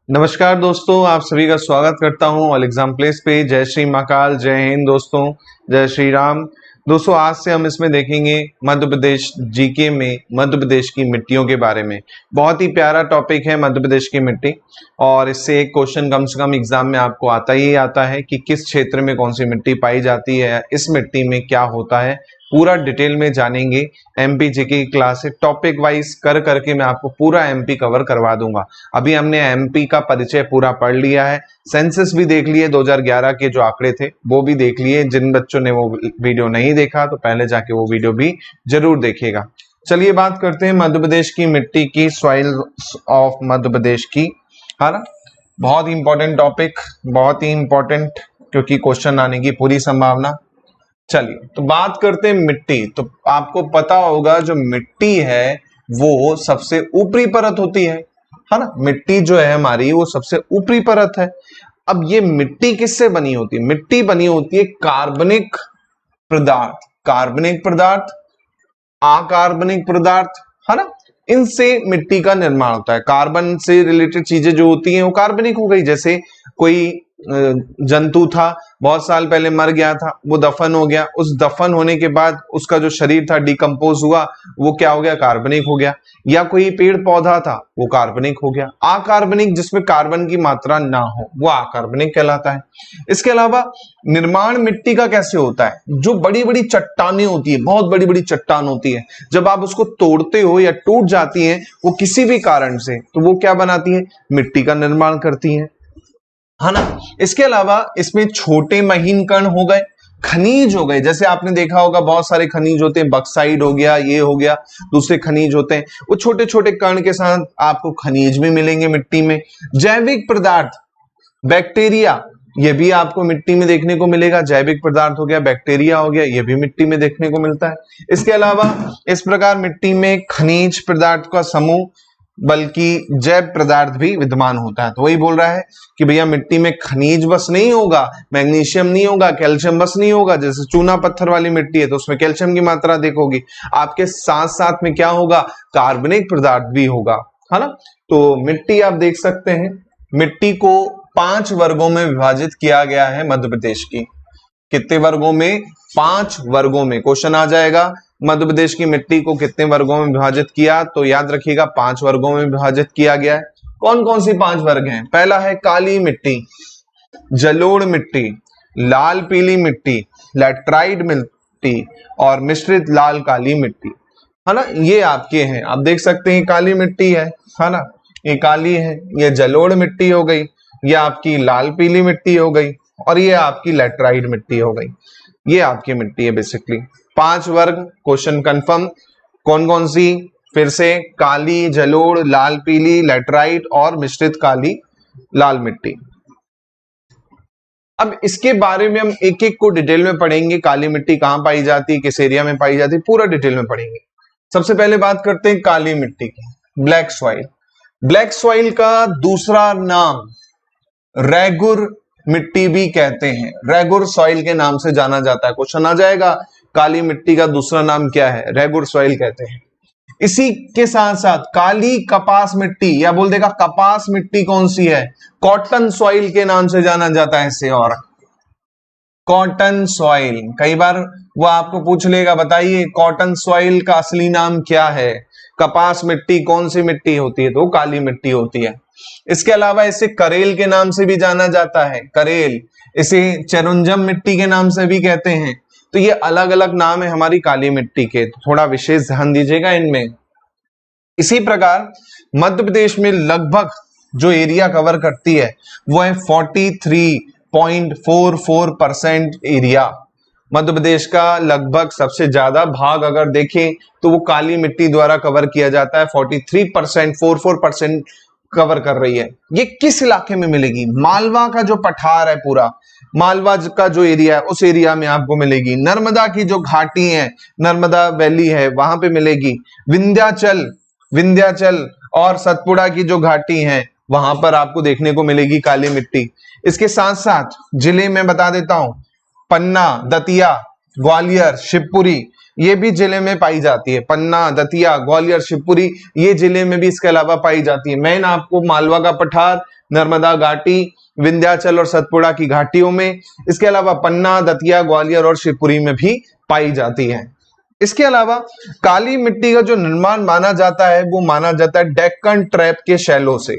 नमस्कार दोस्तों, आप सभी का स्वागत करता हूं ऑल एग्जाम प्लेस पे। जय श्री महाकाल, जय हिंद दोस्तों, जय श्री राम। दोस्तों आज से हम इसमें देखेंगे मध्य प्रदेश जीके में मध्य प्रदेश की मिट्टियों के बारे में। बहुत ही प्यारा टॉपिक है मध्य प्रदेश की मिट्टी, और इससे एक क्वेश्चन कम से कम एग्जाम में आपको आता ही आता है कि किस क्षेत्र में कौन सी मिट्टी पाई जाती है, इस मिट्टी में क्या होता है, पूरा डिटेल में जानेंगे। एमपी जीके की क्लास है, टॉपिक वाइज कर करके मैं आपको पूरा एमपी कवर करवा दूंगा। अभी हमने एमपी का परिचय पूरा पढ़ लिया है, सेंसस भी देख लिए, 2011 के जो आंकड़े थे वो भी देख लिए। जिन बच्चों ने वो वीडियो नहीं देखा तो पहले जाके वो वीडियो भी जरूर देखिएगा। चलिए बात करते हैं मध्य प्रदेश की मिट्टी की, सॉइल ऑफ मध्य प्रदेश की, है ना। बहुत ही इंपॉर्टेंट टॉपिक, बहुत ही इंपॉर्टेंट, क्योंकि क्वेश्चन आने की पूरी संभावना। चलिए तो बात करते हैं मिट्टी। तो आपको पता होगा जो मिट्टी है वो सबसे ऊपरी परत होती है ना। मिट्टी जो है हमारी वो सबसे ऊपरी परत है। अब ये मिट्टी किससे बनी होती है? मिट्टी बनी होती है कार्बनिक पदार्थ, कार्बनिक पदार्थ, अकार्बनिक पदार्थ, है ना। इनसे मिट्टी का निर्माण होता है। कार्बन से रिलेटेड चीजें जो होती हैं वो कार्बनिक हो गई। जैसे कोई जंतु था, बहुत साल पहले मर गया था, वो दफन हो गया, उस दफन होने के बाद उसका जो शरीर था डिकम्पोज हुआ, वो क्या हो गया? कार्बनिक हो गया। या कोई पेड़ पौधा था, वो कार्बनिक हो गया। अकार्बनिक जिसमें कार्बन की मात्रा ना हो वो अकार्बनिक कहलाता है। इसके अलावा निर्माण मिट्टी का कैसे होता है? जो बड़ी बड़ी चट्टानें होती है, बहुत बड़ी बड़ी चट्टान होती है, जब आप उसको तोड़ते हो या टूट जाती है वो किसी भी कारण से, तो वो क्या बनाती है? मिट्टी का निर्माण करती है ना। इसके अलावा इसमें छोटे महीन कण हो गए, खनिज हो गए। जैसे आपने देखा होगा बहुत सारे खनिज होते हैं, बक्साइड हो गया, ये हो गया, दूसरे खनिज होते हैं। वो छोटे छोटे कण के साथ आपको खनिज भी मिलेंगे मिट्टी में। जैविक पदार्थ, बैक्टीरिया, ये भी आपको मिट्टी में देखने को मिलेगा। जैविक पदार्थ हो गया, बैक्टीरिया हो गया, ये भी मिट्टी में देखने को मिलता है। इसके अलावा इस प्रकार मिट्टी में खनिज पदार्थ का समूह बल्कि जैव पदार्थ भी विद्यमान होता है। तो वही बोल रहा है कि भैया मिट्टी में खनिज बस नहीं होगा, मैग्नीशियम नहीं होगा, कैल्शियम बस नहीं होगा। जैसे चूना पत्थर वाली मिट्टी है तो उसमें कैल्शियम की मात्रा देखोगी, आपके साथ साथ में क्या होगा? कार्बनिक पदार्थ भी होगा, है ना। तो मिट्टी आप देख सकते हैं, मिट्टी को 5 वर्गों में विभाजित किया गया है मध्य प्रदेश की। कितने वर्गों में? 5 वर्गों में। क्वेश्चन आ जाएगा मध्य प्रदेश की मिट्टी को कितने वर्गों में विभाजित किया, तो याद रखिएगा 5 वर्गों में विभाजित किया गया है। कौन कौन सी 5 वर्ग हैं? पहला है काली मिट्टी, जलोढ़ मिट्टी, लाल पीली मिट्टी, लैटराइट मिट्टी और मिश्रित लाल काली मिट्टी, है ना। ये आपके हैं, आप देख सकते हैं काली मिट्टी है ना, ये काली है। ये जलोढ़ मिट्टी हो गई, ये आपकी लाल पीली मिट्टी हो गई, और ये आपकी लैटराइट मिट्टी हो गई। ये आपकी मिट्टी है बेसिकली। 5 वर्ग, क्वेश्चन कंफर्म। कौन कौन सी? फिर से काली, जलोढ़, लाल पीली, लैटराइट और मिश्रित काली लाल मिट्टी। अब इसके बारे में हम एक एक को डिटेल में पढ़ेंगे। काली मिट्टी कहां पाई जाती है, किस एरिया में पाई जाती है, पूरा डिटेल में पढ़ेंगे। सबसे पहले बात करते हैं काली मिट्टी की, ब्लैक सॉइल। ब्लैक सॉइल का दूसरा नाम रेगुर मिट्टी भी कहते हैं, रेगुर सॉइल के नाम से जाना जाता है। क्वेश्चन आ जाएगा काली मिट्टी का दूसरा नाम क्या है? रेगुर सॉइल कहते हैं। इसी के साथ साथ काली कपास मिट्टी, या बोल देगा कपास मिट्टी कौन सी है? कॉटन सॉइल के नाम से जाना जाता है इसे। और कॉटन सॉइल, कई बार वो आपको पूछ लेगा बताइए कॉटन सॉइल का असली नाम क्या है? कपास मिट्टी कौन सी मिट्टी होती है? तो काली मिट्टी होती है। इसके अलावा इसे करेल के नाम से भी जाना जाता है, करेल। इसे चरुंजम मिट्टी के नाम से भी कहते हैं। तो ये अलग अलग नाम है हमारी काली मिट्टी के, तो थोड़ा विशेष ध्यान दीजिएगा इनमें। इसी प्रकार मध्य प्रदेश में लगभग जो एरिया कवर करती है वो है 43.44% एरिया। मध्य प्रदेश का लगभग सबसे ज्यादा भाग अगर देखें तो वो काली मिट्टी द्वारा कवर किया जाता है। 43% कवर कर रही है। ये किस इलाके में मिलेगी? मालवा का जो पठार है, पूरा मालवा का जो एरिया है उस एरिया में आपको मिलेगी। नर्मदा की जो घाटी है, नर्मदा वैली है, वहां पे मिलेगी। विंध्याचल और सतपुड़ा की जो घाटी है वहां पर आपको देखने को मिलेगी काली मिट्टी। इसके साथ साथ जिले में बता देता हूं, पन्ना, दतिया, ग्वालियर, शिवपुरी, ये भी जिले में पाई जाती है। पन्ना, दतिया, ग्वालियर, शिवपुरी, ये जिले में भी इसके अलावा पाई जाती है। मेन आपको मालवा का पठार, नर्मदा घाटी, विंध्याचल और सतपुड़ा की घाटियों में। इसके अलावा पन्ना, दतिया, ग्वालियर और शिवपुरी में भी पाई जाती है। इसके अलावा काली मिट्टी का जो निर्माण माना जाता है वो माना जाता है डेक्कन ट्रैप के शैलों से।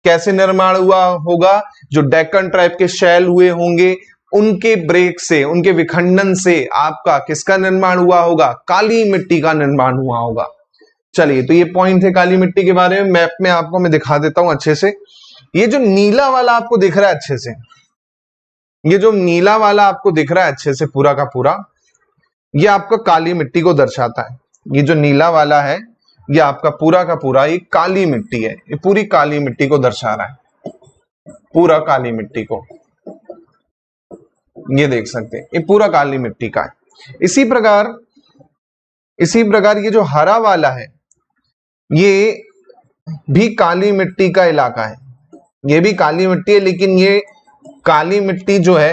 कैसे निर्माण हुआ होगा? जो डेक्कन ट्रैप के शैल हुए होंगे उनके ब्रेक से, उनके विखंडन से आपका किसका निर्माण हुआ होगा? काली मिट्टी का निर्माण हुआ होगा। चलिए, तो ये पॉइंट है काली मिट्टी के बारे में। मैप में आपको मैं दिखा देता हूं अच्छे से। ये जो नीला वाला आपको दिख रहा है अच्छे से, ये जो नीला वाला आपको दिख रहा है अच्छे से पूरा का पूरा, ये आपका काली मिट्टी को दर्शाता है। ये जो नीला वाला है ये आपका पूरा का पूरा ये काली मिट्टी है। ये पूरी काली मिट्टी को दर्शा रहा है, पूरा काली मिट्टी को। ये देख सकते हैं, ये पूरा काली मिट्टी का है। इसी प्रकार ये जो हरा वाला है ये भी काली मिट्टी का इलाका है। ये भी काली मिट्टी है, लेकिन ये काली मिट्टी जो है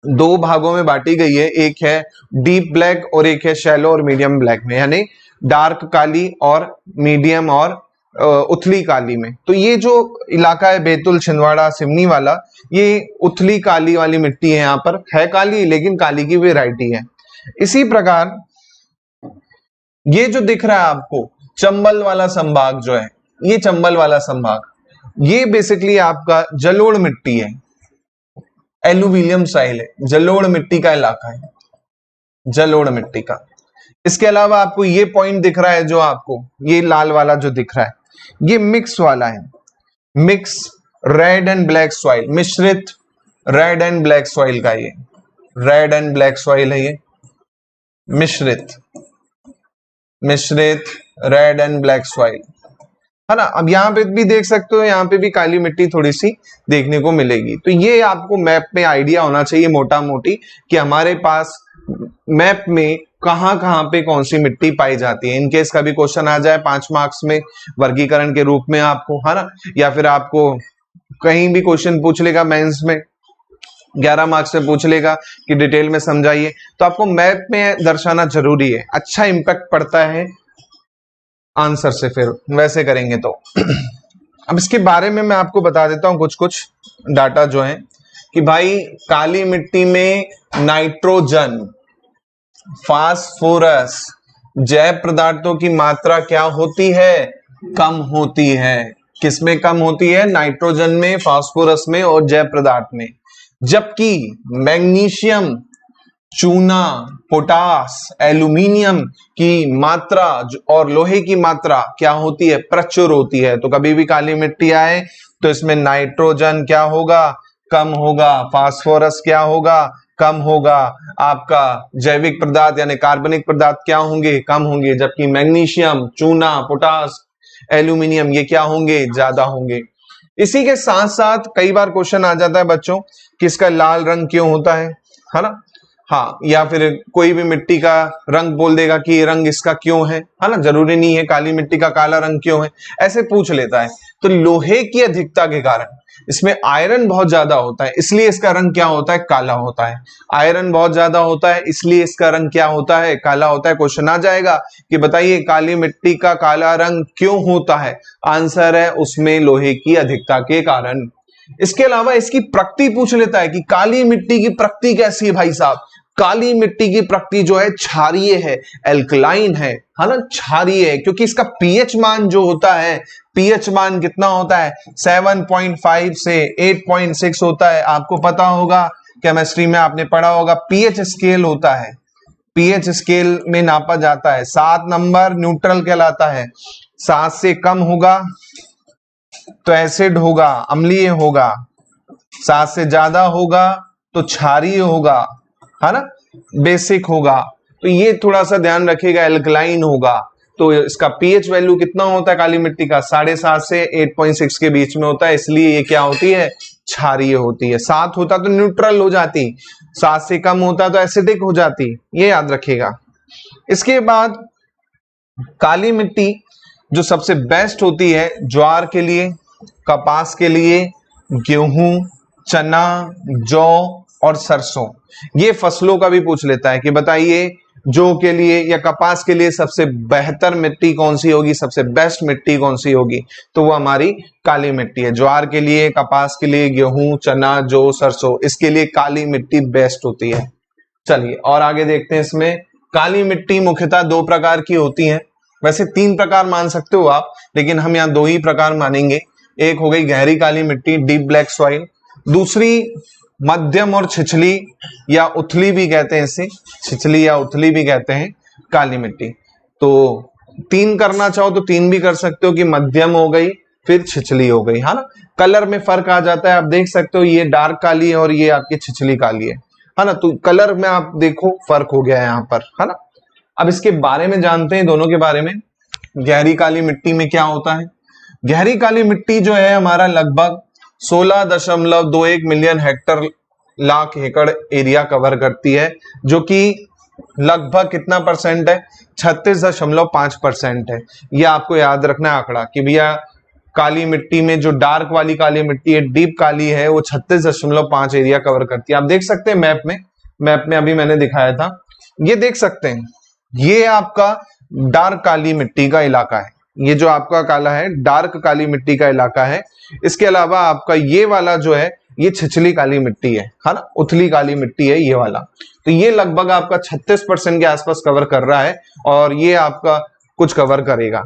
दो भागों में बांटी गई है। एक है डीप ब्लैक और एक है शैलो और मीडियम ब्लैक में, यानी डार्क काली और मीडियम और उथली काली में। तो ये जो इलाका है बैतूल, छिंदवाड़ा, सिवनी वाला, ये उथली काली वाली मिट्टी है। यहाँ पर है काली, लेकिन काली की वैरायटी है। इसी प्रकार ये जो दिख रहा है आपको चंबल वाला संभाग जो है, ये चंबल वाला संभाग, ये बेसिकली आपका जलोढ़ मिट्टी है, एलुविलियम साइल है, जलोढ़ मिट्टी का इलाका है, जलोढ़ मिट्टी का। इसके अलावा आपको ये पॉइंट दिख रहा है जो आपको ये लाल वाला जो दिख रहा है, ये मिक्स वाला है, mix red and black soil, मिश्रित रेड एंड ब्लैक सॉइल का, ये रेड एंड ब्लैक सॉइल है, ये मिश्रित रेड एंड ब्लैक सॉइल है ना। अब यहाँ पे भी देख सकते हो, यहाँ पे भी काली मिट्टी थोड़ी सी देखने को मिलेगी। तो ये आपको मैप में आइडिया होना चाहिए मोटा मोटी कि हमारे पास मैप में कहां कहां पे कौन सी मिट्टी पाई जाती है। इनकेस कभी क्वेश्चन आ जाए 5 मार्क्स में वर्गीकरण के रूप में आपको, है ना, या फिर आपको कहीं भी क्वेश्चन पूछ लेगा मेंस में 11 मार्क्स में पूछ लेगा कि डिटेल में समझाइए, तो आपको मैप में दर्शाना जरूरी है। अच्छा इंपैक्ट पड़ता है आंसर से फिर वैसे करेंगे तो। अब इसके बारे में मैं आपको बता देता हूं कुछ डाटा जो है कि भाई काली मिट्टी में नाइट्रोजन, फास्फोरस, जैव पदार्थों की मात्रा क्या होती है? कम होती है। किसमें कम होती है? नाइट्रोजन में, फास्फोरस में और जैव पदार्थ में। जबकि मैग्नीशियम, चूना, पोटास, एल्यूमिनियम की मात्रा और लोहे की मात्रा क्या होती है? प्रचुर होती है। तो कभी भी काली मिट्टी आए तो इसमें नाइट्रोजन क्या होगा? कम होगा। फास्फोरस क्या होगा? कम होगा। आपका जैविक पदार्थ यानी कार्बनिक पदार्थ क्या होंगे? कम होंगे। जबकि मैग्नीशियम, चूना, पोटास, एल्यूमिनियम ये क्या होंगे? ज्यादा होंगे। इसी के साथ साथ कई बार क्वेश्चन आ जाता है बच्चों कि इसका लाल रंग क्यों होता है ना? हाँ, या फिर कोई भी मिट्टी का रंग बोल देगा कि ये रंग इसका क्यों है ना? जरूरी नहीं है काली मिट्टी का काला रंग क्यों है, ऐसे पूछ लेता है। तो लोहे की अधिकता के कारण इसमें आयरन बहुत ज्यादा होता है, इसलिए इसका रंग क्या होता है? काला होता है। आयरन बहुत ज्यादा होता है, इसलिए इसका रंग क्या होता है? काला होता है। क्वेश्चन आ जाएगा कि बताइए काली मिट्टी का काला रंग क्यों होता है? आंसर है उसमें लोहे की अधिकता के कारण। इसके अलावा इसकी प्रकृति पूछ लेता है कि काली मिट्टी की प्रकृति कैसी है भाई साहब? काली मिट्टी की प्रकृति जो है क्षारीय है, एल्कलाइन है ना, क्षारीय है, क्योंकि इसका पीएच मान जो होता है, पीएच मान कितना होता है? 7.5 से 8.6 होता है। आपको पता होगा केमिस्ट्री में आपने पढ़ा होगा, पीएच स्केल होता है, पीएच स्केल में नापा जाता है। 7 नंबर न्यूट्रल कहलाता है, 7 से कम होगा तो एसिड होगा, अम्लीय होगा, 7 से ज्यादा होगा तो क्षारीय होगा, है ना, बेसिक होगा। तो ये थोड़ा सा ध्यान रखिएगा, एल्कलाइन होगा। तो इसका पीएच वैल्यू कितना होता है काली मिट्टी का? 7.5 से 8.6 के बीच में होता है, इसलिए ये क्या होती है? क्षारीय होती है। 7 होता तो न्यूट्रल हो जाती, 7 से कम होता तो एसिडिक हो जाती, ये याद रखिएगा। इसके बाद काली मिट्टी जो सबसे बेस्ट होती है ज्वार के लिए, कपास के लिए, गेहूं, चना, जौ और सरसों, ये फसलों का भी पूछ लेता है कि बताइए जौ के लिए या कपास के लिए सबसे बेहतर मिट्टी कौन सी होगी, सबसे बेस्ट मिट्टी कौन सी होगी, तो वो हमारी काली मिट्टी है। ज्वार के लिए, कपास के लिए, गेहूं, चना, जौ, सरसों, इसके लिए काली मिट्टी बेस्ट होती है। चलिए और आगे देखते हैं। इसमें काली मिट्टी मुख्यतः दो प्रकार की होती है, वैसे तीन प्रकार मान सकते हो आप, लेकिन हम यहाँ दो ही प्रकार मानेंगे। एक हो गई गहरी काली मिट्टी, डीप ब्लैक सॉइल, दूसरी मध्यम और छिछली या उथली भी कहते हैं, इसे छिछली या उथली भी कहते हैं काली मिट्टी। तो तीन करना चाहो तो तीन भी कर सकते हो कि मध्यम हो गई फिर छिछली हो गई, है ना। कलर में फर्क आ जाता है, आप देख सकते हो ये डार्क काली है और ये आपकी छिछली काली है ना। तो कलर में आप देखो फर्क हो गया है यहाँ पर, है ना। अब इसके बारे में जानते हैं दोनों के बारे में। गहरी काली मिट्टी में क्या होता है? गहरी काली मिट्टी जो है हमारा लगभग 16.21 मिलियन हेक्टर लाख एकड़ एरिया कवर करती है, जो कि लगभग कितना परसेंट है? 36.5% है। ये आपको याद रखना है आंकड़ा कि भैया काली मिट्टी में जो डार्क वाली काली मिट्टी है, डीप काली है, वो 36.5 एरिया कवर करती है। आप देख सकते हैं मैप में अभी मैंने दिखाया था, ये देख सकते हैं, ये आपका डार्क काली मिट्टी का इलाका है। ये जो आपका काला है डार्क काली मिट्टी का इलाका है। इसके अलावा आपका ये वाला जो है ये छिछली काली मिट्टी है ना, उथली काली मिट्टी है ये वाला। तो ये लगभग आपका 36% के आसपास कवर कर रहा है और ये आपका कुछ कवर करेगा।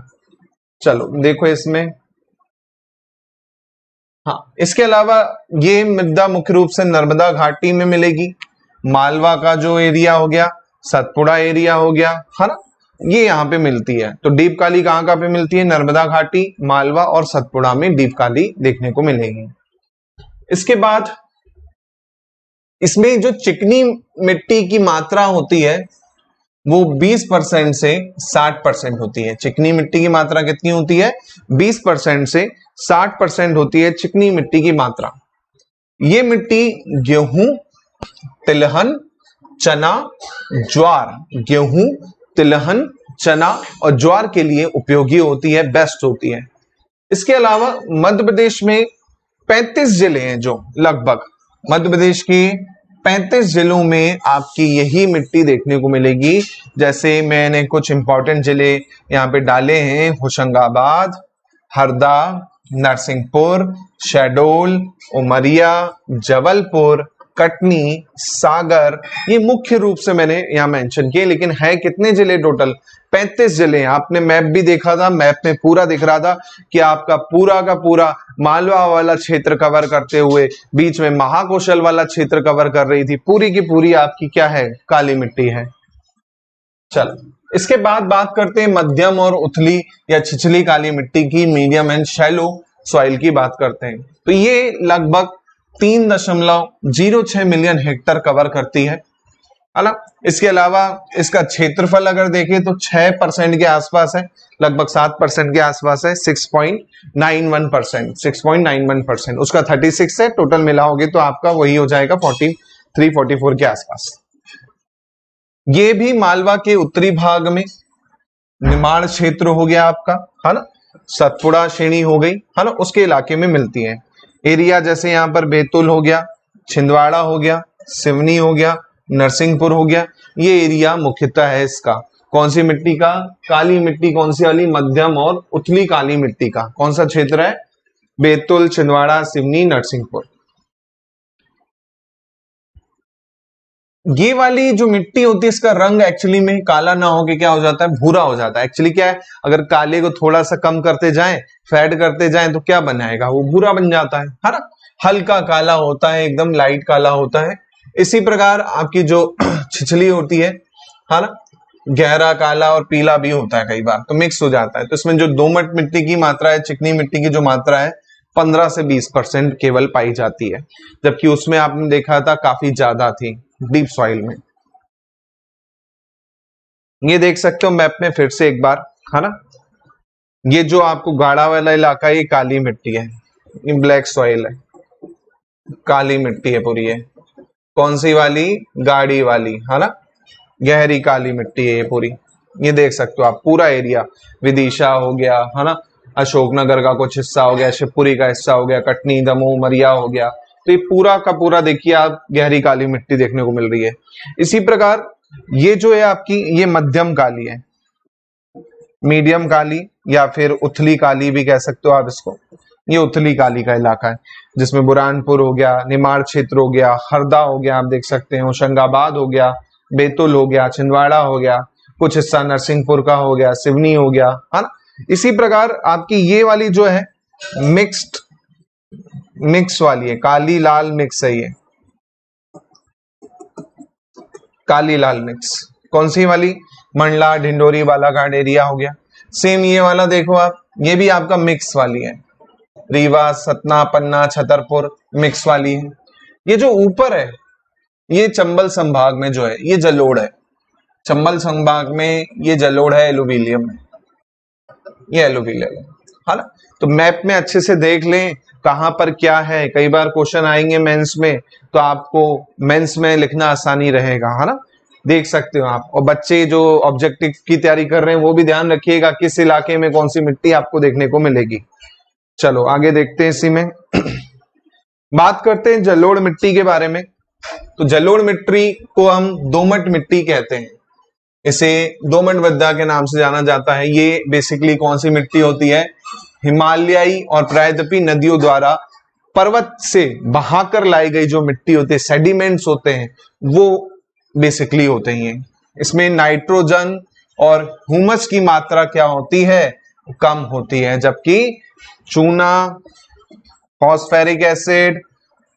चलो देखो इसमें, हाँ इसके अलावा ये मृदा मुख्य रूप से नर्मदा घाटी में मिलेगी, मालवा का जो एरिया हो गया, सतपुड़ा एरिया हो गया, है ना, ये यहाँ पे मिलती है। तो डीप काली कहाँ पे मिलती है? नर्मदा घाटी, मालवा और सतपुड़ा में डीप काली देखने को मिलेगी। इसके बाद इसमें जो चिकनी मिट्टी की मात्रा होती है वो 20% से 60% होती है। चिकनी मिट्टी की मात्रा कितनी होती है? 20% से 60% होती है चिकनी मिट्टी की मात्रा। ये मिट्टी गेहूं, तिलहन, चना, ज्वार, गेहूं, तिलहन, चना और ज्वार के लिए उपयोगी होती है, बेस्ट होती है। इसके अलावा मध्य प्रदेश में 35 जिले हैं, जो लगभग मध्य प्रदेश के 35 जिलों में आपकी यही मिट्टी देखने को मिलेगी। जैसे मैंने कुछ इंपॉर्टेंट जिले यहाँ पे डाले हैं: होशंगाबाद, हरदा, नरसिंहपुर, शहडोल, उमरिया, जबलपुर, कटनी, सागर, ये मुख्य रूप से मैंने यहाँ मेंशन किए। लेकिन है कितने जिले टोटल? 35 जिले हैं। आपने मैप भी देखा था, मैप में पूरा दिख रहा था कि आपका पूरा का पूरा मालवा वाला क्षेत्र कवर करते हुए बीच में महाकौशल वाला क्षेत्र कवर कर रही थी। पूरी की पूरी आपकी क्या है? काली मिट्टी है। चलो इसके बाद बात करते हैं मध्यम और उथली या छिछली काली मिट्टी की, मीडियम एंड शैलो सॉइल की बात करते हैं। तो ये लगभग 3.06 मिलियन हेक्टर कवर करती है ना। इसके अलावा इसका क्षेत्रफल अगर देखें तो 6% के आसपास है, लगभग 7% के आसपास है, 6.91%। उसका 36 है, टोटल मिलाओगे तो आपका वही हो जाएगा 43-44 के आसपास। ये भी मालवा के उत्तरी भाग में निमाड़ क्षेत्र हो गया आपका, है ना, सतपुड़ा श्रेणी हो गई, है ना, उसके इलाके में मिलती है। एरिया जैसे यहाँ पर बैतूल हो गया, छिंदवाड़ा हो गया, सिवनी हो गया, नरसिंहपुर हो गया, ये एरिया मुख्यतः है इसका। कौन सी मिट्टी का? काली मिट्टी। कौन सी वाली? मध्यम और उथली काली मिट्टी का। कौन सा क्षेत्र है? बैतूल, छिंदवाड़ा, सिवनी, नरसिंहपुर। ये वाली जो मिट्टी होती है इसका रंग एक्चुअली में काला ना होके क्या हो जाता है? भूरा हो जाता है। एक्चुअली क्या है, अगर काले को थोड़ा सा कम करते जाएं, फैड करते जाएं तो क्या बनाएगा? वो भूरा बन जाता है ना। हल्का काला होता है, एकदम लाइट काला होता है। इसी प्रकार आपकी जो छिछली होती है ना, गहरा काला और पीला भी होता है, कई बार तो मिक्स हो जाता है। तो इसमें जो दोमट मिट्टी की मात्रा है, चिकनी मिट्टी की जो मात्रा है, 15 से 20% केवल पाई जाती है, जबकि उसमें आपने देखा था काफी ज्यादा थी डीप सॉइल में। ये देख सकते हो मैप में फिर से एक बार, है ना। ये जो आपको गाढ़ा वाला इलाका है ये काली मिट्टी है, ये ब्लैक सॉइल है, काली मिट्टी है पूरी है। कौन सी वाली? गाढ़ी वाली, है ना, गहरी काली मिट्टी है ये पूरी। ये देख सकते हो आप पूरा एरिया, विदिशा हो गया, है ना, अशोकनगर का कुछ हिस्सा हो गया, शिवपुरी का हिस्सा हो गया, कटनी, दमोह, उमरिया हो गया। तो ये पूरा का पूरा देखिए आप गहरी काली मिट्टी देखने को मिल रही है। इसी प्रकार ये जो है आपकी, ये मध्यम काली है, मीडियम काली या फिर उथली काली भी कह सकते हो आप इसको। ये उथली काली का इलाका है जिसमें बुरहानपुर हो गया, निमाड़ क्षेत्र हो गया, हरदा हो गया, आप देख सकते हैं होशंगाबाद हो गया, बैतूल हो गया, छिंदवाड़ा हो गया, कुछ हिस्सा नरसिंहपुर का हो गया, सिवनी हो गया, है ना। इसी प्रकार आपकी ये वाली जो है मिक्स्ड, मिक्स वाली है, काली लाल मिक्स है ये, काली लाल मिक्स। कौन सी वाली? मंडला, ढिंडोरी, बालाघाट एरिया हो गया। सेम ये वाला देखो आप, ये भी आपका मिक्स वाली है, रीवा, सतना, पन्ना, छतरपुर मिक्स वाली है। ये जो ऊपर है ये चंबल संभाग में जो है ये जलोढ़ है, चंबल संभाग में ये जलोढ़ है, एलुविलियम है, ये एलुविलियम है ना। तो मैप में अच्छे से देख लें कहां पर क्या है, कई बार क्वेश्चन आएंगे मेंस में, तो आपको मेंस में लिखना आसानी रहेगा, है ना। देख सकते हो आप। और बच्चे जो ऑब्जेक्टिव की तैयारी कर रहे हैं वो भी ध्यान रखिएगा किस इलाके में कौन सी मिट्टी आपको देखने को मिलेगी। चलो आगे देखते हैं इसी में। बात करते हैं जलोढ़ मिट्टी के बारे में। तो जलोढ़ मिट्टी को हम दोमट मिट्टी कहते हैं, इसे दोमट मृदा के नाम से जाना जाता है। ये बेसिकली कौन सी मिट्टी होती है? हिमालयी और प्रायद्वीपीय नदियों द्वारा पर्वत से बहाकर लाई गई जो मिट्टी होती है, सेडिमेंट्स होते हैं, वो बेसिकली होते हैं। इसमें नाइट्रोजन और ह्यूमस की मात्रा क्या होती है? कम होती है, जबकि चूना, फॉस्फेरिक एसिड,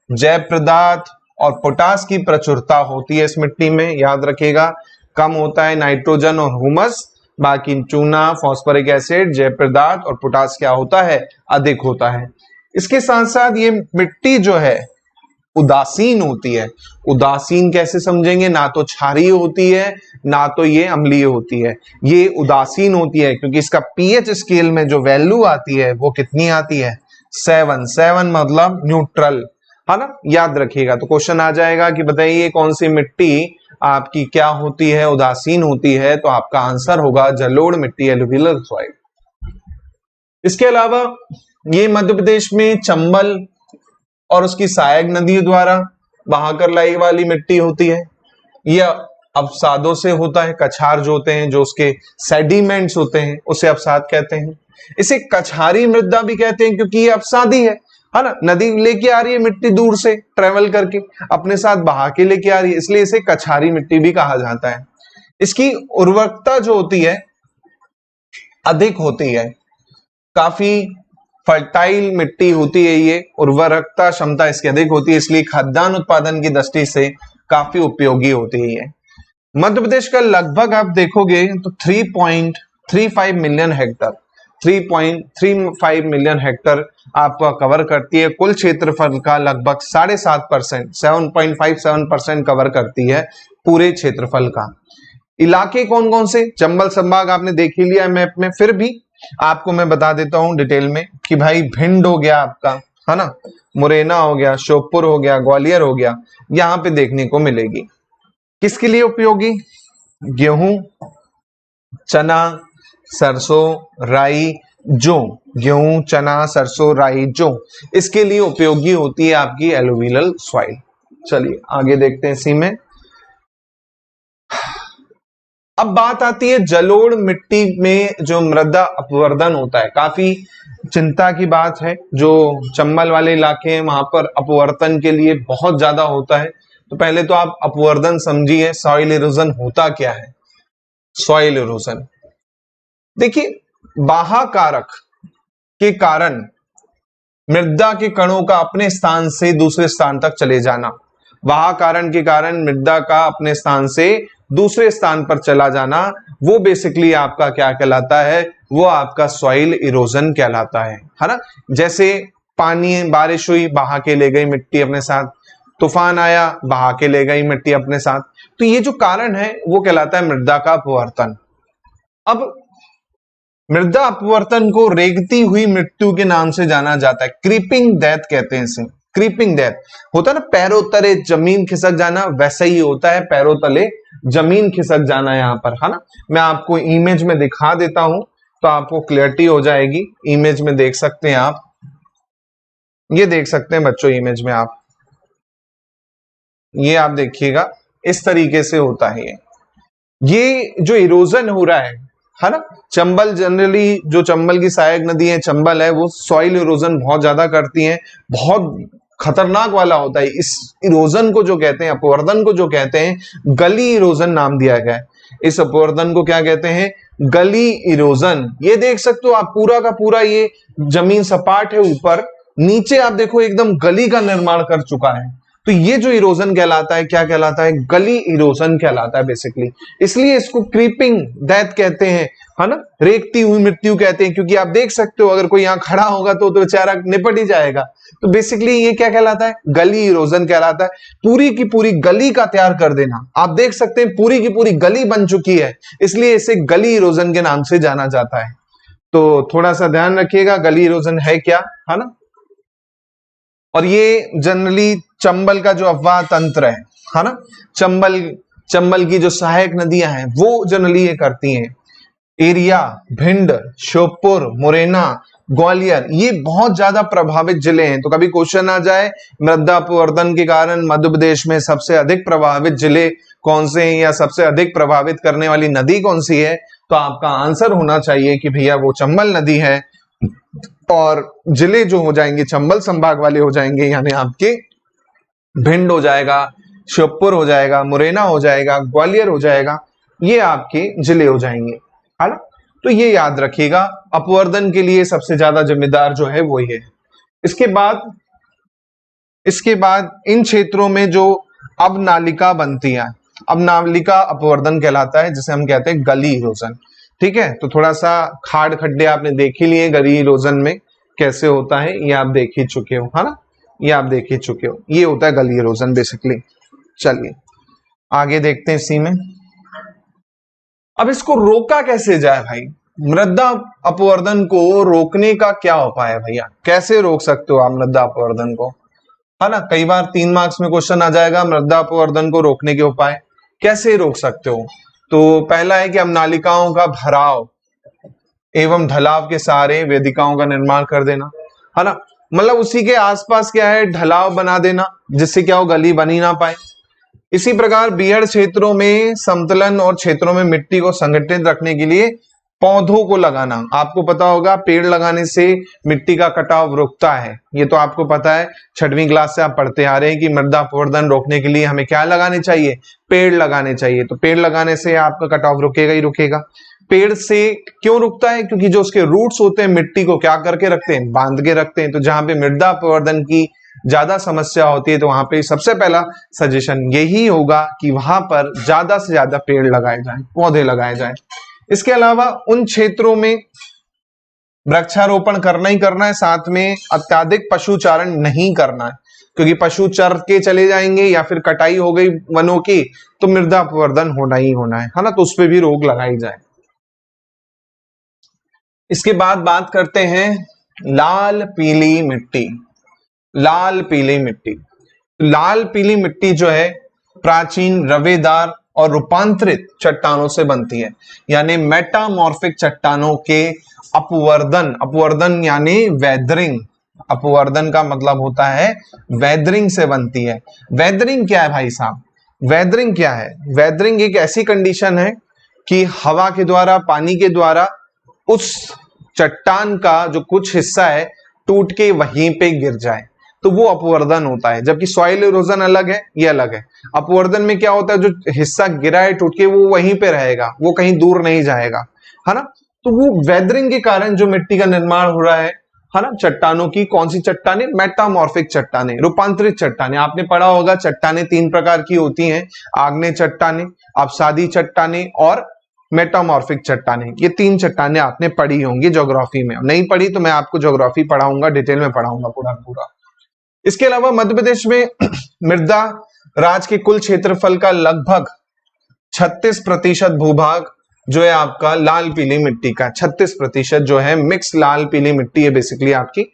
जैव पदार्थ और पोटास की प्रचुरता होती है इस मिट्टी में। याद रखिएगा, कम होता है नाइट्रोजन और ह्यूमस, बाकी चूना, फॉस्फोरिक एसिड, जैव पदार्थ और पोटास क्या होता है? अधिक होता है। इसके साथ साथ ये मिट्टी जो है उदासीन होती है। उदासीन कैसे समझेंगे? ना तो क्षारीय होती है ना तो ये अम्लीय होती है, ये उदासीन होती है क्योंकि इसका पीएच स्केल में जो वैल्यू आती है वो कितनी आती है? 7 मतलब न्यूट्रल, है ना। याद रखिएगा। तो क्वेश्चन आ जाएगा कि बताइए कौन सी मिट्टी आपकी क्या होती है? उदासीन होती है। तो आपका आंसर होगा जलोढ़ मिट्टी, एलुवियल सॉइल। इसके अलावा ये मध्य प्रदेश में चंबल और उसकी सहायक नदियों द्वारा बहाकर लाई वाली मिट्टी होती है। यह अवसादों से होता है, कछार जो होते हैं, जो उसके सेडिमेंट्स होते हैं उसे अवसाद कहते हैं। इसे कछारी मृदा भी कहते हैं क्योंकि ये अवसादी है ना। नदी लेके आ रही है मिट्टी दूर से ट्रेवल करके, अपने साथ बहा के लेके आ रही है, इसलिए इसे कछारी मिट्टी भी कहा जाता है। इसकी उर्वरकता जो होती है अधिक होती है, काफी फर्टाइल मिट्टी होती है ये, उर्वरकता क्षमता इसकी अधिक होती है, इसलिए खाद्यान्न उत्पादन की दृष्टि से काफी उपयोगी होती है ये। मध्य प्रदेश का लगभग आप देखोगे तो 3.35 मिलियन हेक्टर, 3.35 मिलियन हेक्टर आपका कवर करती है। कुल क्षेत्रफल का लगभग 7.5%, 7.57% कवर करती है पूरे क्षेत्रफल का। इलाके कौन कौन से? चंबल संभाग आपने देख ही लिया मैप में, फिर भी आपको मैं बता देता हूं डिटेल में कि भाई भिंड हो गया आपका, है ना, मुरैना हो गया, श्योपुर हो गया, ग्वालियर हो गया, यहां पे देखने को मिलेगी। किसके लिए उपयोगी? गेहूं, चना, सरसों, राई, जौ, गेहूं, चना, सरसों, राई, जौ, इसके लिए उपयोगी होती है आपकी एलुवियल सॉइल। चलिए आगे देखते हैं इसी में। अब बात आती है जलोढ़ मिट्टी में जो मृदा अपवर्तन होता है, काफी चिंता की बात है। जो चंबल वाले इलाके हैं वहां पर अपवर्तन के लिए बहुत ज्यादा होता है। तो पहले तो आप अपवर्तन समझिए, सॉइल इरोजन होता क्या है। सॉइल इरोजन देखिए, बाहा कारक के कारण मृदा के कणों का अपने स्थान से दूसरे स्थान तक चले जाना, बाहा कारण के कारण मृदा का अपने स्थान से दूसरे स्थान पर चला जाना, वो बेसिकली आपका क्या कहलाता है? वो आपका सॉइल इरोजन कहलाता है ना। जैसे पानी, बारिश हुई, बहा के ले गई मिट्टी अपने साथ, तूफान आया, बहा के ले गई मिट्टी अपने साथ। तो ये जो कारण है वो कहलाता है मृदा का अपवर्तन। अब मृदा अपवर्तन को रेगती हुई मृत्यु के नाम से जाना जाता है, क्रीपिंग डेथ कहते हैं इसे। क्रीपिंग डेथ होता है ना, पैरों तले जमीन खिसक जाना, वैसा ही होता है पैरों तले जमीन खिसक जाना यहां पर, है ना। मैं आपको इमेज में दिखा देता हूं तो आपको क्लियरिटी हो जाएगी। इमेज में देख सकते हैं आप, ये देख सकते हैं बच्चों इमेज में आप, ये आप देखिएगा इस तरीके से होता है ये, ये जो इरोजन हो रहा है ना, चंबल जनरली जो चंबल की सहायक नदी है चंबल है, वो सॉइल इरोजन बहुत ज्यादा करती है, बहुत खतरनाक वाला होता है। इस इरोजन को जो कहते हैं, अपवर्दन को जो कहते हैं गली इरोजन नाम दिया गया है। इस अपवर्दन को क्या कहते हैं? गली इरोजन। ये देख सकते हो आप, पूरा का पूरा ये जमीन सपाट है ऊपर, नीचे आप देखो एकदम गली का निर्माण कर चुका है। तो ये जो इरोजन कहलाता है, क्या कहलाता है? गली इरोजन कहलाता है बेसिकली। इसलिए इसको क्रीपिंग डेथ कहते हैं, है ना, रेखती हुई मृत्यु कहते हैं, क्योंकि आप देख सकते हो अगर कोई यहां खड़ा होगा तो बेचारा निपट ही जाएगा। तो बेसिकली ये क्या कहलाता है? गली इरोजन कहलाता है। पूरी की पूरी गली का तैयार कर देना। आप देख सकते हैं पूरी की पूरी गली बन चुकी है, इसलिए इसे गली इरोजन के नाम से जाना जाता है। तो थोड़ा सा ध्यान रखिएगा गली इरोजन है क्या, है ना। और ये जनरली चंबल का जो अफवाह तंत्र है ना, चंबल की जो सहायक नदियां हैं वो जनरली ये करती हैं। एरिया, भिंड, श्योपुर, मुरैना, ग्वालियर, ये बहुत ज्यादा प्रभावित जिले हैं। तो कभी क्वेश्चन आ जाए मृदा अपवर्तन के कारण मध्य प्रदेश में सबसे अधिक प्रभावित जिले कौन से हैं या सबसे अधिक प्रभावित करने वाली नदी कौन सी है, तो आपका आंसर होना चाहिए कि भैया वो चंबल नदी है। और जिले जो हो जाएंगे चंबल संभाग वाले हो जाएंगे, यानी आपके भिंड हो जाएगा, श्योपुर हो जाएगा, मुरैना हो जाएगा, ग्वालियर हो जाएगा, ये आपके जिले हो जाएंगे, है ना। तो ये याद रखिएगा, अपवर्दन के लिए सबसे ज्यादा जिम्मेदार जो है वो ये है। इसके बाद इन क्षेत्रों में जो अब नालिका बनती है, अब नालिका अपवर्दन कहलाता है, जिसे हम कहते हैं गली इरोजन। ठीक है, तो थोड़ा सा खाड़ खड्डे आपने देख ही लिए गली इरोजन में कैसे होता है, ये आप देख ही चुके हो, है ना, ये आप देख ही चुके हो। ये होता है गली इरोजन बेसिकली। चलिए आगे देखते हैं इसी में। अब इसको रोका कैसे जाए भाई? मृदा अपवर्दन को रोकने का क्या उपाय है भैया? कैसे रोक सकते हो आप मृदा अपवर्दन को, है ना। कई बार 3 मार्क्स में क्वेश्चन आ जाएगा मृदा अपवर्दन को रोकने के उपाय कैसे रोक सकते हो। तो पहला है कि हम नालिकाओं का भराव एवं ढलाव के सहारे वेदिकाओं का निर्माण कर देना, है ना। मतलब उसी के आसपास क्या है, ढलाव बना देना, जिससे क्या हो, गली बनी ना पाए। इसी प्रकार बीहड़ क्षेत्रों में समतलन और क्षेत्रों में मिट्टी को संगठित रखने के लिए पौधों को लगाना। आपको पता होगा पेड़ लगाने से मिट्टी का कटाव रुकता है, ये तो आपको पता है, 6वीं क्लास से आप पढ़ते आ रहे हैं कि मृदा अपवर्दन रोकने के लिए हमें क्या लगाने चाहिए? पेड़ लगाने चाहिए। तो पेड़ लगाने से आपका कटाव रुकेगा ही रुकेगा। पेड़ से क्यों रुकता है? क्योंकि जो उसके रूट्स होते हैं मिट्टी को क्या करके रखते हैं? बांध के रखते हैं। तो जहां पे मृदा अपवर्दन की ज्यादा समस्या होती है, तो वहां पे सबसे पहला सजेशन यही होगा कि वहां पर ज्यादा से ज्यादा पेड़ लगाए जाएं, पौधे लगाए जाएं। इसके अलावा उन क्षेत्रों में वृक्षारोपण करना ही करना है, साथ में अत्यधिक पशुचारण नहीं करना है, क्योंकि पशु चर के चले जाएंगे या फिर कटाई हो गई वनों की तो मृदा अपवर्दन होना ही होना है ना। तो उस पर भी रोक लगाई जाए। इसके बाद बात करते हैं लाल पीली मिट्टी। लाल पीली मिट्टी, लाल पीली मिट्टी जो है प्राचीन रवेदार और रूपांतरित चट्टानों से बनती है, यानी मेटामॉर्फिक चट्टानों के अपवर्दन, अपवर्दन यानी वेदरिंग, अपवर्दन का मतलब होता है वेदरिंग से बनती है। वेदरिंग क्या है भाई साहब? वेदरिंग क्या है? वेदरिंग एक ऐसी कंडीशन है कि हवा के द्वारा, पानी के द्वारा उस चट्टान का जो कुछ हिस्सा है टूट के वहीं पे गिर जाए, तो वो अपवर्दन होता है। जबकि सॉइल इरोजन अलग है, ये अलग है। अपवर्दन में क्या होता है, जो हिस्सा गिरा है टूट के वो वहीं पे रहेगा, वो कहीं दूर नहीं जाएगा, है ना। तो वो वेदरिंग के कारण जो मिट्टी का निर्माण हो रहा है ना, चट्टानों की, कौन सी चट्टाने? मेटामॉर्फिक चट्टाने, रूपांतरित चट्टाने। आपने पढ़ा होगा चट्टाने 3 प्रकार की होती हैं, आग्नेय चट्टाने, अवसादी चट्टाने और मेटामॉर्फिक चट्टाने। ये 3 चट्टाने आपने पढ़ी होंगी ज्योग्राफी में। नहीं पढ़ी तो मैं आपको ज्योग्राफी पढ़ाऊंगा, डिटेल में पढ़ाऊंगा पूरा। इसके अलावा मध्य प्रदेश में मृदा राज के कुल क्षेत्रफल का लगभग 36% भूभाग जो है आपका लाल पीली मिट्टी का, 36% जो है मिक्स लाल पीली मिट्टी है बेसिकली आपकी।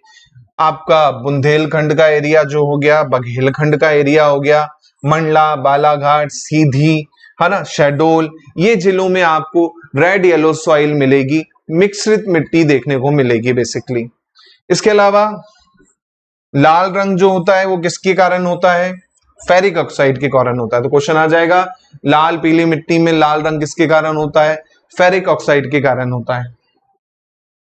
आपका बुंदेलखंड का एरिया जो हो गया, बघेलखंड का एरिया हो गया, मंडला, बालाघाट, सीधी, है ना, शहडोल, ये जिलों में आपको रेड येलो सॉइल मिलेगी, मिश्रित मिट्टी देखने को मिलेगी बेसिकली। इसके अलावा लाल रंग जो होता है वो किसके कारण होता है? फेरिक ऑक्साइड के कारण होता है। तो क्वेश्चन आ जाएगा लाल पीली मिट्टी में लाल रंग किसके कारण होता है? फेरिक ऑक्साइड के कारण होता है।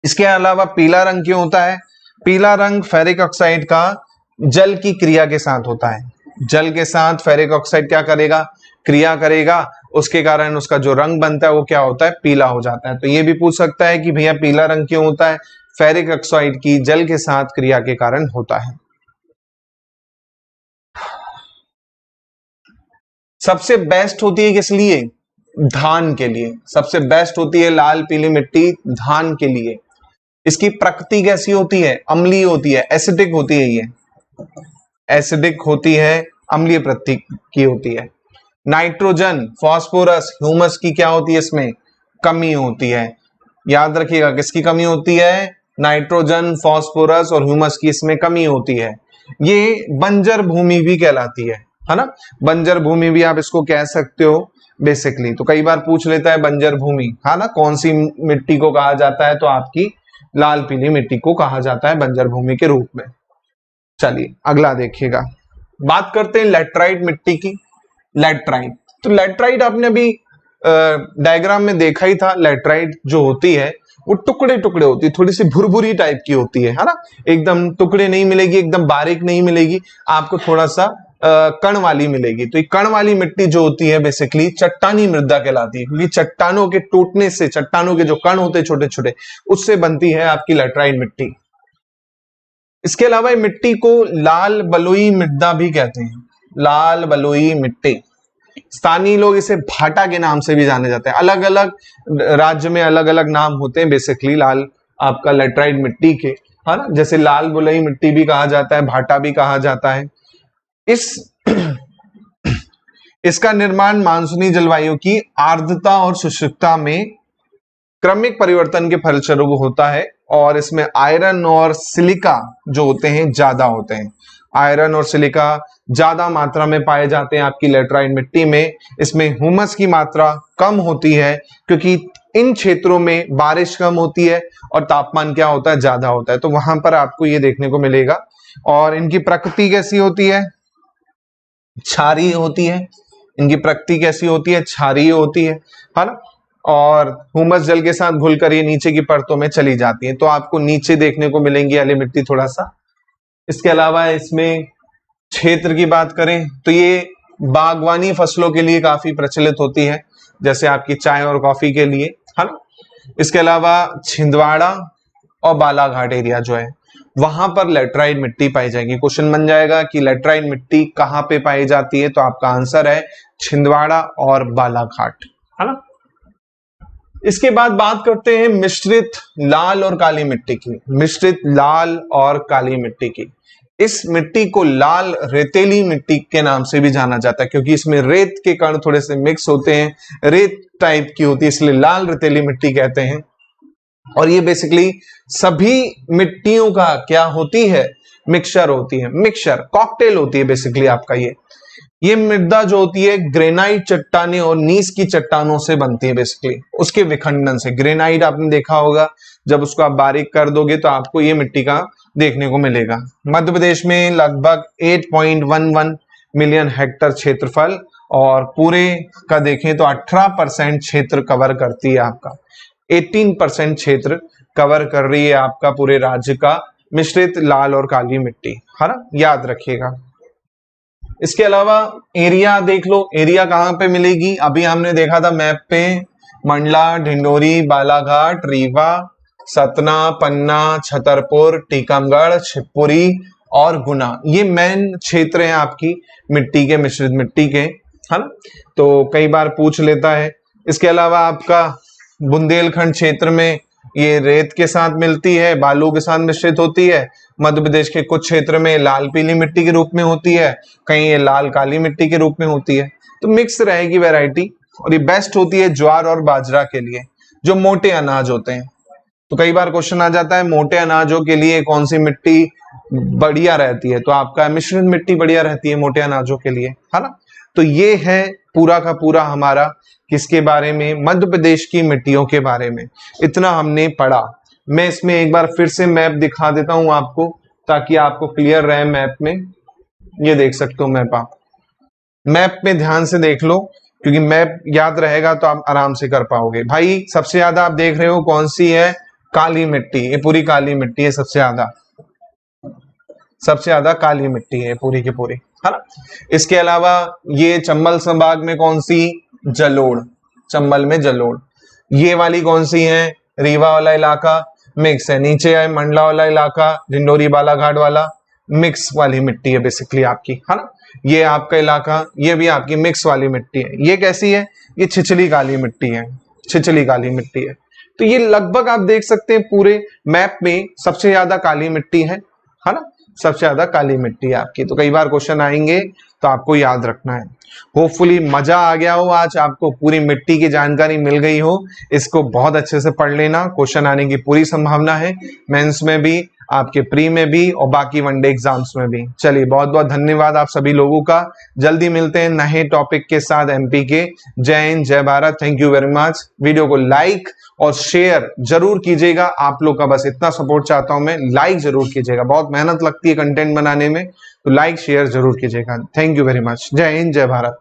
इसके अलावा पीला रंग क्यों होता है? पीला रंग फेरिक ऑक्साइड का जल की क्रिया के साथ होता है। जल के साथ फेरिक ऑक्साइड क्या करेगा? क्रिया करेगा, उसके कारण उसका जो रंग बनता है वो क्या होता है? पीला हो जाता है। तो ये भी पूछ सकता है कि भैया पीला रंग क्यों होता है? फेरिक ऑक्साइड की जल के साथ क्रिया के कारण होता है। सबसे बेस्ट होती है किस लिए? धान के लिए। सबसे बेस्ट होती है लाल पीली मिट्टी धान के लिए। इसकी प्रकृति कैसी होती है? अम्लीय होती है, एसिडिक होती है, ये एसिडिक होती है, अम्लीय प्रकृति की होती है। नाइट्रोजन, फास्फोरस, ह्यूमस की क्या होती है? इसमें कमी होती है। याद रखिएगा किसकी कमी होती है? नाइट्रोजन, फास्फोरस और ह्यूमस की इसमें कमी होती है। ये बंजर भूमि भी कहलाती है ना? बंजर भूमि भी आप इसको कह सकते हो बेसिकली। तो कई बार पूछ लेता है बंजर भूमि, हाँ ना, कौन सी मिट्टी को कहा जाता है? तो आपकी लाल पीली मिट्टी को कहा जाता है बंजर भूमि के रूप में। चलिए अगला देखिएगा, बात करते हैं लैटराइट मिट्टी की। लैटराइट, तो लैटराइट आपने अभी डायग्राम में देखा ही था। लैटराइट जो होती है वो टुकड़े टुकड़े होती है, थोड़ी सी भुरभुरी टाइप की होती है ना? एकदम टुकड़े नहीं मिलेगी, एकदम बारीक नहीं मिलेगी आपको, थोड़ा सा कण वाली मिलेगी। तो ये कण वाली मिट्टी जो होती है बेसिकली चट्टानी मृदा कहलाती है, क्योंकि चट्टानों के टूटने से, चट्टानों के जो कण होते हैं छोटे छोटे, उससे बनती है आपकी लैटराइट मिट्टी। इसके अलावा मिट्टी को लाल बलुई मृदा भी कहते हैं। लाल बलुई मिट्टी, स्थानीय लोग इसे भाटा के नाम से भी जाने जाते हैं। अलग अलग राज्य में अलग अलग नाम होते हैं बेसिकली लाल आपका लैटराइट मिट्टी के, है ना? जैसे लाल बलुई मिट्टी भी कहा जाता है, भाटा भी कहा जाता है। इसका निर्माण मानसूनी जलवायु की आर्द्रता और शुष्कता में क्रमिक परिवर्तन के फलस्वरूप होता है, और इसमें आयरन और सिलिका जो होते हैं ज्यादा होते हैं। आयरन और सिलिका ज्यादा मात्रा में पाए जाते हैं आपकी लैटराइट मिट्टी में। इसमें ह्यूमस की मात्रा कम होती है, क्योंकि इन क्षेत्रों में बारिश कम होती है और तापमान क्या होता है? ज्यादा होता है। तो वहां पर आपको ये देखने को मिलेगा। और इनकी प्रकृति कैसी होती है? क्षारीय होती है। इनकी प्रकृति कैसी होती है? क्षारीय होती है ना? और हुमस जल के साथ घुलकर ये नीचे की परतों में चली जाती है, तो आपको नीचे देखने को मिलेंगी वाली मिट्टी थोड़ा सा। इसके अलावा इसमें क्षेत्र की बात करें तो ये बागवानी फसलों के लिए काफी प्रचलित होती है, जैसे आपकी चाय और कॉफी के लिए, है ना? इसके अलावा छिंदवाड़ा और बालाघाट एरिया जो है वहां पर लैटराइट मिट्टी पाई जाएगी। क्वेश्चन बन जाएगा कि लैटराइट मिट्टी कहाँ पे पाई जाती है? तो आपका आंसर है छिंदवाड़ा और बालाघाट, है ना? इसके बाद बात करते हैं मिश्रित लाल और काली मिट्टी की। मिश्रित लाल और काली मिट्टी की, इस मिट्टी को लाल रेतीली मिट्टी के नाम से भी जाना जाता है, क्योंकि इसमें रेत के कण थोड़े से मिक्स होते हैं, रेत टाइप की होती है, इसलिए लाल रेतीली मिट्टी कहते हैं। और ये बेसिकली सभी मिट्टियों का क्या होती है? मिक्सचर होती है, मिक्सचर कॉकटेल होती है बेसिकली आपका। ये मृदा जो होती है ग्रेनाइट चट्टानें और नीस की चट्टानों से बनती है बेसिकली, उसके विखंडन से। ग्रेनाइट आपने देखा होगा, जब उसको आप बारीक कर दोगे तो आपको ये मिट्टी का देखने को मिलेगा। मध्य प्रदेश में लगभग 8.11 मिलियन हेक्टेयर क्षेत्रफल, और पूरे का देखें तो 18% क्षेत्र कवर करती है आपका। 18% क्षेत्र कवर कर रही है आपका पूरे राज्य का मिश्रित लाल और काली मिट्टी, है ना? याद रखिएगा। इसके अलावा एरिया देख लो, एरिया कहाँ पे मिलेगी? अभी हमने देखा था मैप पे, मंडला, ढिंडोरी, बालाघाट, रीवा, सतना, पन्ना, छतरपुर, टीकमगढ़, शिवपुरी और गुना, ये मेन क्षेत्र हैं आपकी मिट्टी के, मिश्रित मिट्टी के, है ना? तो कई बार पूछ लेता है। इसके अलावा आपका बुंदेलखंड क्षेत्र में ये रेत के साथ मिलती है, बालू के साथ मिश्रित होती है। मध्य प्रदेश के कुछ क्षेत्र में लाल पीली मिट्टी के रूप में होती है, कहीं ये लाल काली मिट्टी के रूप में होती है। तो मिक्स रहेगी वैरायटी, और ये बेस्ट होती है ज्वार और बाजरा के लिए, जो मोटे अनाज होते हैं। तो कई बार क्वेश्चन आ जाता है मोटे अनाजों के लिए कौन सी मिट्टी बढ़िया रहती है? तो आपका मिश्रित मिट्टी बढ़िया रहती है मोटे अनाजों के लिए, है ना? तो ये है पूरा का पूरा हमारा किसके बारे में? मध्य प्रदेश की मिट्टियों के बारे में इतना हमने पढ़ा। मैं इसमें एक बार फिर से मैप दिखा देता हूं आपको, ताकि आपको क्लियर रहे मैप में। ये देख सकते हो मैप आप, मैप में ध्यान से देख लो, क्योंकि मैप याद रहेगा तो आप आराम से कर पाओगे। भाई सबसे ज्यादा आप देख रहे हो कौन सी है, काली मिट्टी, ये पूरी काली मिट्टी है सबसे ज्यादा, सबसे ज्यादा काली मिट्टी है पूरी की पूरी, है ना। इसके अलावा ये चंबल संभाग में कौन सी, जलोढ़, चंबल में जलोढ़। ये वाली कौन सी है, रीवा वाला इलाका, मिक्स है। नीचे है मंडला वाला इलाका, डिंडोरी बालाघाट वाला, मिक्स वाली मिट्टी है बेसिकली आपकी, है ना। ये आपका इलाका, ये भी आपकी मिक्स वाली मिट्टी है। ये कैसी है, ये छिछली काली मिट्टी है, छिछली काली मिट्टी है। तो ये लगभग आप देख सकते हैं पूरे मैप में सबसे ज्यादा काली मिट्टी है ना, सबसे ज्यादा काली मिट्टी है आपकी। तो कई बार क्वेश्चन आएंगे तो आपको याद रखना है। होपफुली मजा आ गया हो, आज आपको पूरी मिट्टी की जानकारी मिल गई हो। इसको बहुत अच्छे से पढ़ लेना, क्वेश्चन आने की पूरी संभावना है, मेंस में भी, आपके प्री में भी और बाकी वनडे एग्जाम्स में भी। चलिए बहुत बहुत धन्यवाद आप सभी लोगों का। जल्दी मिलते हैं नए टॉपिक के साथ एमपी के। जय हिंद, जय Bharat, thank you very much. Video को लाइक और शेयर जरूर कीजिएगा, आप लोग का बस इतना सपोर्ट चाहता हूं मैं, लाइक जरूर कीजिएगा, बहुत मेहनत लगती है कंटेंट बनाने में, तो लाइक शेयर जरूर कीजिएगा। Thank you very much. जय हिंद, जय भारत।